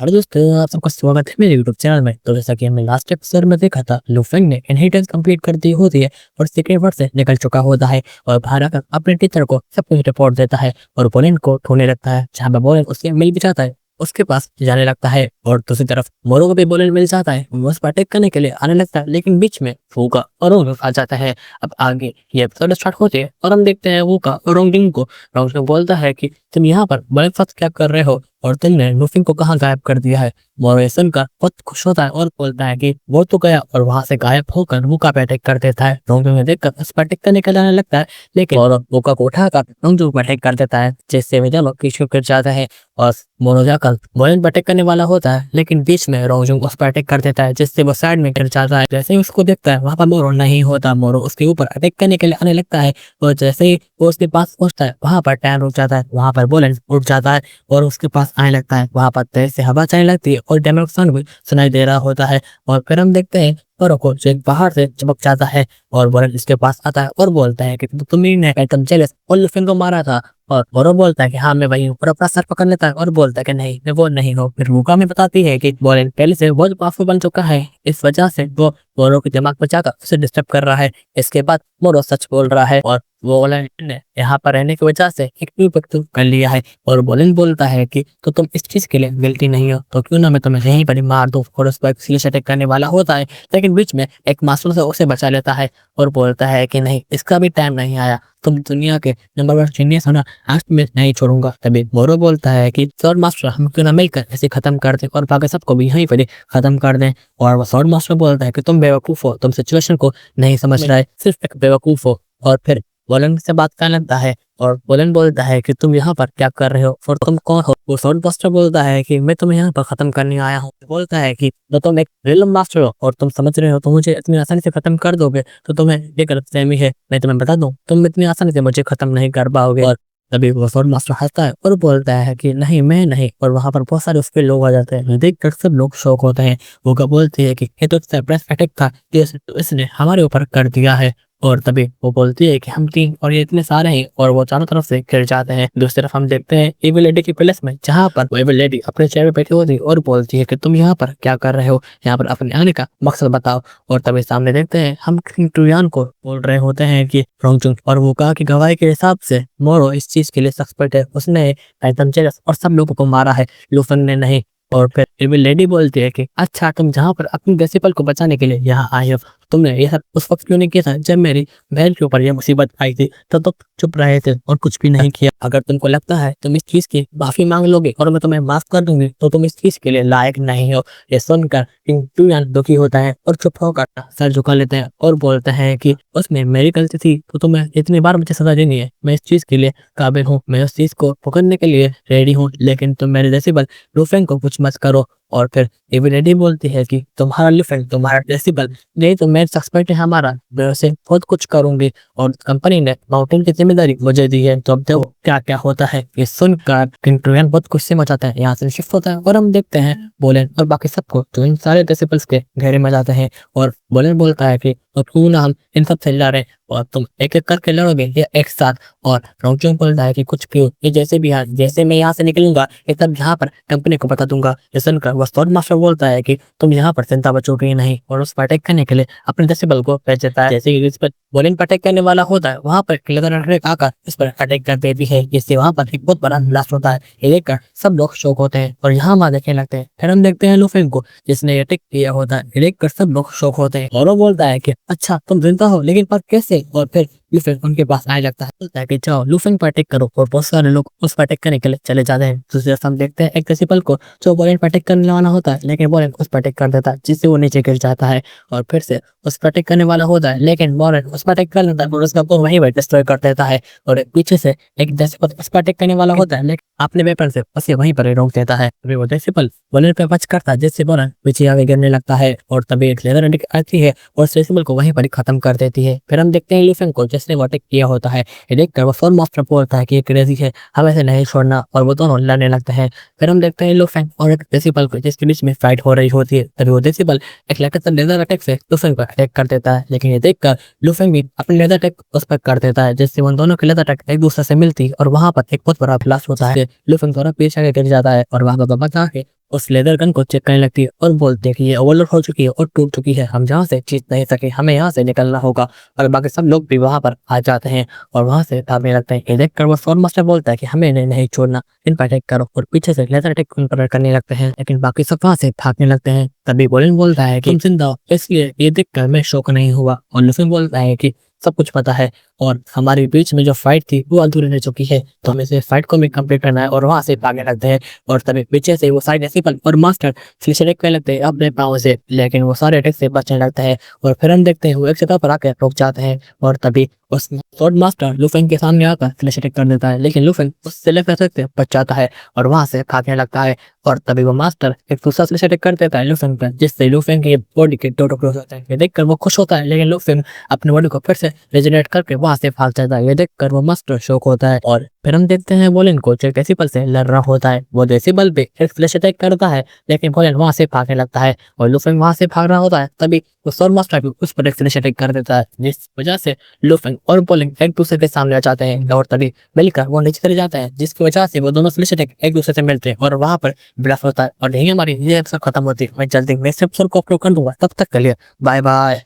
Hello दोस्तों, आप सबका स्वागत है मेरे यूट्यूब चैनल में। तो जैसा कि हमने लास्ट एपिसोड में देखा था, लुफेंग ने इनहेरिटेंस कंप्लीट कर दी होती है और सीक्रेट वर्ल्ड से निकल चुका होता है और बाहर आकर अपने टीचर को सब कुछ रिपोर्ट देता है और बोलेन को ढूंढने लगता है। जहाँ पर बोलेन उससे मिल भी जाता है, उसके पास जाने लगता है और दूसरी तरफ मोरो को भी बोलेन मिल जाता है। वो उस पर अटैक करने के लिए आने लगता है, लेकिन बीच में फूका और रोंग आ जाता है। अब आगे ये एपिसोड स्टार्ट होते हैं और हम देखते हैं वूका और रोंगिंग को। रोंगिंग बोलता है कि तुम यहाँ पर बोलेन के साथ क्या कर रहे हो और तुमने लुफिंग को कहाँ गायब कर दिया है। मोरो ये सुनकर बहुत खुश होता है और बोलता है कि वो तो गया और वहां से गायब होकर वूका पे अटैक कर देता है। रोंगिंग ने देखकर उस पर अटैक करने के लिए आने लगता है, लेकिन मोरो वूका को उठाकर रोंगिंग पर अटैक कर देता है, जिससे वे दोनों पीछे गिर जाते हैं और मोरो जाकर बोलेन पर अटैक करने वाला होता है, लेकिन बीच में रोंगिंग उस पर अटैक कर देता है, जिससे वो साइड में गिर जाता है। जैसे ही उसको देखता है वहां पर मोरो नहीं होता। मोरो उसके ऊपर अटैक करने के लिए आने लगता है और जैसे ही वो उसके पास पहुंचता है वहां पर टाइम रुक जाता है। वहां पर बोलेन उठ जाता है और उसके पास आने लगता है। वहां पर तेज से हवा चलने लगती है और डैमेज साउंड भी सुनाई दे रहा होता है और फिर हम देखते हैं मोरो को जो एक पहाड़ से चिपक जाता है और बोलेन इसके पास आता है और बोलता है कि तुमने एकदम जेलस और लुफिंग को मारा था। और मोरो बोलता है कि हाँ मैं वही हूँ और अपना सर पकड़ लेता है और बोलता है कि नहीं मैं वो नहीं हूँ। फिर वूका में बताती है कि बोलेन पहले से बहुत पावरफुल बन चुका है, इस वजह से वो मोरो के दिमाग में जाकर उसे डिस्टर्ब कर रहा है। इसके बाद मोरो सच बोल रहा है और वो बोलेन ने यहाँ पर रहने की वजह से एक न्यू ब्रेकथ्रू कर लिया है। और बोलेन बोलता है कि तो तुम इस चीज के लिए गिल्टी नहीं हो, तो क्यों ना मैं तुम्हें यहीं पर ही मार दूं। और उस पर सीरियस अटैक करने वाला होता है, लेकिन बीच में एक मास्टर से उसे बचा लेता है और बोलता है कि नहीं इसका भी टाइम नहीं आया, तुम दुनिया के नंबर 1 जीनियस होना आज मैं नहीं छोड़ूंगा। तभी मोरो बोलता है कि स्वॉर्ड मास्टर हम क्यों ना मिलकर इसे खत्म कर दें और बाकी सबको भी यहीं पर ही खत्म कर दें। और वो स्वॉर्ड मास्टर बोलता है कि तुम बेवकूफ हो, तुम सिचुएशन को नहीं समझ रहे, सिर्फ एक बेवकूफ हो। और फिर बोलेन से बात करने लगता है और बोलेन बोलता है कि तुम यहाँ पर क्या कर रहे हो और तुम कौन हो। वो स्वॉर्ड मास्टर बोलता है कि मैं तुम्हें यहाँ पर खत्म करने आया हूँ। बोलता है कि तो तुम एक रियल मास्टर हो और तुम समझ रहे हो तो मुझे इतनी आसानी से खत्म कर दोगे, तो तुम्हें ये गलतफहमी है। मैं तुम्हें बता दूं तुम इतनी आसानी से मुझे खत्म नहीं कर पाओगे। और तभी वो स्वॉर्ड मास्टर हंसता है और बोलता है कि नहीं मैं नहीं। और वहां पर बहुत सारे उसके लोग आ जाते हैं, देखकर सब लोग शौक होते हैं। वो बोलती है कि ये तो सरप्राइज अटैक था, इसने हमारे ऊपर कर दिया है। और तभी वो बोलती है कि हम 3 और ये इतने सारे हैं और वो चारों तरफ से गिर जाते हैं। दूसरी तरफ हम देखते हैं एविल लेडी की पैलेस में, जहाँ पर वो एविल लेडी अपने चेयर पे बैठी होती है और बोलती है कि तुम यहाँ पर क्या कर रहे हो, यहाँ पर अपने आने का मकसद बताओ। और तभी सामने देखते हैं हम किंग टुयान को बोल रहे होते हैं कि रोंगचुंग और वो कहा की गवाही के हिसाब से मोरो इस चीज के लिए एक्सपर्ट है, उसने एकदम जेलस और सब लोगों को मारा है, लुफेंग ने नहीं। और फिर एविल लेडी बोलती है कि अच्छा तुम जहाँ पर अपनी प्रिंसिपल को बचाने के लिए यहाँ आए हो, तुमने ये सब उस वक्त क्यों नहीं किया था जब मेरी बहन के ऊपर ये मुसीबत आई थी, तो चुप रहे थे और कुछ भी नहीं किया। अगर तुमको लगता है तुम इस चीज की माफी मांग लोगे और मैं तुम्हें माफ कर दूंगी, तो तुम इस चीज के लिए लायक नहीं हो। ये सुनकर किंग टुयान दुखी होता है और चुप होकर सर झुका लेते हैं और बोलते हैं कि उसमें मेरी गलती थी तो तुम्हें इतनी बार मुझे सजा देनी है, मैं इस चीज के लिए काबिल हूँ, मैं उस चीज को पकड़ने के लिए रेडी हूँ, लेकिन तुम मेरे डेसिबल लुफेंग को कुछ मत करो। और फिर एविल लेडी बोलती है कि तुम्हारा लुफेंग तुम्हारा डेसिबल नहीं तो मेरे सक्सेसफुल है हमारा, मैं उसे बहुत कुछ करूंगी और कंपनी ने माउंटेन की जिम्मेदारी मुझे दी है, तो अब देखो क्या क्या होता है। ये सुनकर किंग टुयान बहुत गुस्से में जाता है, यहाँ से शिफ्ट होता है और हम देखते हैं बोलेन और बाकी सबको जो इन सारे डेसिबल्स के घेरे में जाते हैं। और बोलेन बोलता है कि तो क्यों ना हम इन सब से लड़े और तुम एक एक करके लड़ोगे या एक साथ। और रोंगचुंग बोलता है कि कुछ क्यों, ये जैसे भी जैसे मैं यहाँ से निकलूंगा ये सब यहाँ पर कंपनी को बता दूंगा। ये सुनकर वो स्वॉर्ड मास्टर बोलता है कि तुम यहाँ पर चिंता बचोगे नहीं और उस पर अटैक करने के लिए अपने डेसिबल को भेज देता है। जैसे ही इस पर बोलेन पर अटैक करने वाला होता है, वहां पर लेदर अटैक आकर इस पर अटैक कर देती है, जिससे वहां पर एक बहुत बड़ा ब्लास्ट होता है। ये देखकर सब लोग शौक होते हैं और यहाँ वहां देखने लगते हैं। फिर हम देखते हैं लुफेंग को जिसने अटैक किया होता है, ये देखकर सब लोग शौक होते हैं और वो बोलता है कि अच्छा तुम जिंदा हो, लेकिन पर कैसे। और फिर लुफेंग उनके पास आने लगता है, बोलता है कि जाओ लुफेंग पर अटैक करो और बहुत सारे लोग उस पर अटैक करने के लिए चले जाते हैं। दूसरी तरफ हम देखते हैं एक प्रिंसिपल को जो बोलेन पर अटैक करने वाला होता है, लेकिन बोलेन उस पर अटैक कर देता है, जिससे वो नीचे गिर जाता है। और फिर से उस पर अटैक करने वाला होता है, लेकिन बोलेन उस पर अटैक कर लेता है और उसका को वहीं पर डिस्ट्रॉय कर देता है। और पीछे से एक डेसिबल उस पर अटैक करने वाला होता है, लेकिन अपने वेपन से उसे वहीं पर रोक देता है। तभी वो डेसिबल बोलेन पे बच करता है, जिससे बोलेन पीछे आगे गिरने लगता है। और तभी एक लेदर अटैक आती है और उस डेसिबल को वहीं पर खत्म कर देती है। फिर हम देखते हैं लुफेंग को जिसने वो अटैक किया होता है, ये देखकर वो स्वॉर्ड मास्टर बोलता है कि ये क्रेजी है, हमें इसे नहीं छोड़ना, और वो दोनों लड़ने लगते हैं। फिर हम देखते हैं लुफेंग और एक डेसिबल को जिसके बीच में फाइट हो रही होती है। तभी वो डेसिबल एक लगातार लेदर अटैक से लुफेंग पर अटैक कर देता है, लेकिन ये देखकर लुफेंग भी अपने लेदर अटैक उस पर कर देता है, जिससे उन दोनों की लेदर अटैक एक दूसरे से मिलती और वहां पर एक बहुत बड़ा ब्लास्ट होता है। लुफेंग थोड़ा पीछे आगे गिर जाता है और वहां पर बचा के उस लेदर गन को चेक करने लगती है और बोलती है कि ये ओवरलोड हो चुकी है और टूट चुकी है, हम जहाँ से जीत नहीं सके, हमें यहाँ से निकलना होगा। और बाकी सब लोग भी वहाँ पर आ जाते हैं और वहाँ से भागने लगते हैं। ये देखकर वो स्वॉर्ड मास्टर बोलता है कि हमें इन्हें नहीं छोड़ना, इन पर अटैक करो, और पीछे से लेजर अटैक उन पर करने लगते हैं। लेकिन बाकी सब वहाँ से भागने लगते हैं। तभी बोलिन बोलता है कि तुम जिंदा हो, इसलिए ये देखकर मैं शौक नहीं हुआ। और लुफिन बोलता है कि सब कुछ पता है और हमारे बीच में जो फाइट थी वो अधूरी रह चुकी है, तो हमें इस फाइट को भी कंप्लीट करना है। और वहाँ से भागने लगते हैं और तभी पीछे से वो साइड एसिपल और मास्टर फिर से अटैक करने लगते हैं अपने पाँव से, लेकिन वो सारे अटैक से बचने लगते हैं। और फिर हम देखते हैं वो एक जगह पर आकर रुक जाते हैं और तभी उस स्वॉर्ड मास्टर लुफिन के सामने आकर फ्लैश अटैक कर देता है, लेकिन लुफिन उस स्लेश अटैक से बच जाता है और वहाँ से भागने लगता है। और तभी वो मास्टर एक दूसरा स्लेश अटैक कर देता है लुफिन पर, जिससे लुफिन की बॉडी के दो टुकड़े हो जाते हैं। ये देखकर वो खुश होता है, लेकिन लुफिन अपनी बॉडी को फिर से रिजनरेट करके वहाँ से भाग जाता है। ये देखकर वो मास्टर शॉक होता है। और फिर हम देखते हैं बोलिन को जो डेसिबल से लड़ रहा होता है। वो डेसिबल भी एक फ्लैश अटैक करता है, लेकिन बोलिन वहाँ से भागने लगता है और लुफिन वहाँ से भाग रहा होता है। तभी वो स्वॉर्ड मास्टर भी उस पर एक फ्लैश अटैक कर देता है, जिस वजह से लुफिन और बोलिन एक दूसरे के सामने आ जाते हैं। और तभी मिलकर वो नीचे चले जाते हैं, जिसकी वजह से वो दोनों फ्लैश अटैक एक दूसरे से मिलते हैं और वहाँ पर ब्लास्ट होता है। और यही हमारी ये एपिसोड खत्म होती है। मैं जल्दी नेक्स्ट एपिसोड को अपलोड कर दूंगा, तब तक के लिए बाय बाय।